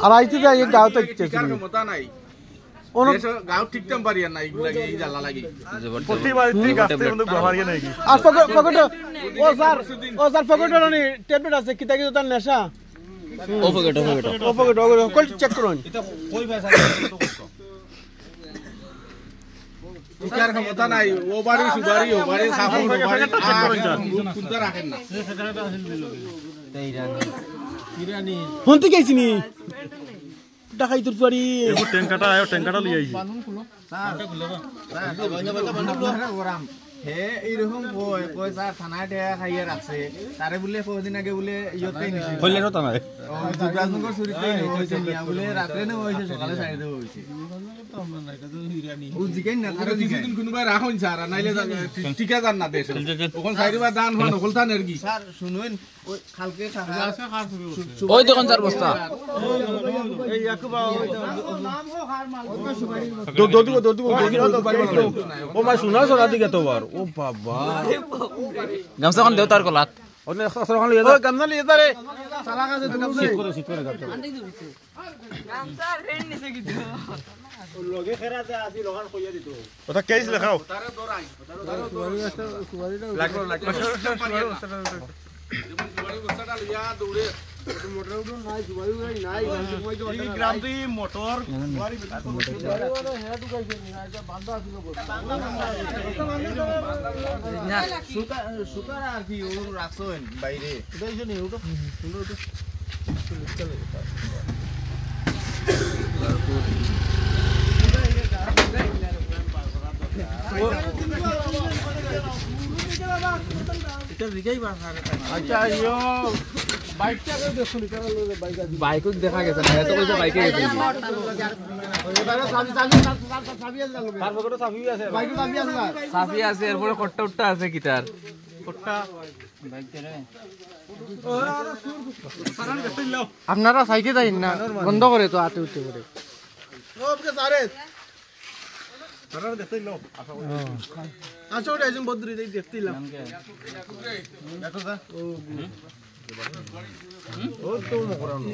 আর আইতে যাই গাঁও তো ইচ্ছে ক্ষমতা নাই গাঁও ঠিক টেম্পারিয়ার নাই এই জ্বালা লাগি প্রতিবার ঠিক আছে কিন্তু ব্যবহার নাই কি আর পকেট ও স্যার পকেট নি ট্যাবলেট আছে কিতা কি তার নেশা ও পকেট কল চেক করুন এটা কই ভাষা তো কষ্ট উকার ক্ষমতা নাই ও বাড়ি সুবাড়ি ও বাড়ি সাফল ও বাড়ি কোনটা রাখেন না ইরানি হন্তে গেছিনি ডাকাই তোর পারি এগো ট্যাঙ্কাটা লই আইছি গরম হে এইরকম কই স্যার থানায় দেয়া খাইয়া রাখছে তারে বলে কদিন আগে বলে ইয়তেই নিছে কইলে তো না যুবরাজনগর চুরিতে হইছে নিয়া বলে রাতে না হইছে সকালে ছাড়ি দেব হইছে ও জিকেন না তারে জিকেন কোনবা রাখুন স্যার নাইলে টিকা জান না দেশ ওখান সাইডবা দান হন ওখানতানের কি স্যার শুনুন ওই খালকে খাওয়া আছে খার ওই দেখুন স্যার বস্তা এই ইয়াকুবা ওই নাম হো খার মাল ও মা শোনা দিকে তো বার ও বাবা গামছাখন দেউতার কলাত ওনে সরখান লিয়ে দাও গামছা লিয়ে দাও রে সালা কাছে তো গামছা শীত করে গামছা গামছা রেন নিছে কি তো লগে খেরাতে আসি লগান কইয়া দিত ওটা কেস লেখাও তারে দরাই সুবারিটা লাগলো সুবারি বস্তাটা লিয়া দৌড়ে মোটর উঠো নাই সুবারি নাই এই গ্রাম দি মোটর সুকার আর কি ও রাখছেন বাইরে দেইছনি উঠো আচ্ছা ইয়ো বাইকটা দেখো নি কেন বাইক দেখা গেছে না এত কইছে বাইকে গেছে এবারে চাবি আছে তার পকেটে চাবি আছে বাইকে চাবি আছে না সাফি আছে এরপরে কট্টা উট্টা আছে কিটার আপনারা সাইকে যাই না বন্ধ করে তো আতে উঠতে করে ওকে সারে আচ্ছা ওটা একজন বদ্রি দেখতেইলাম ও তো মকরানো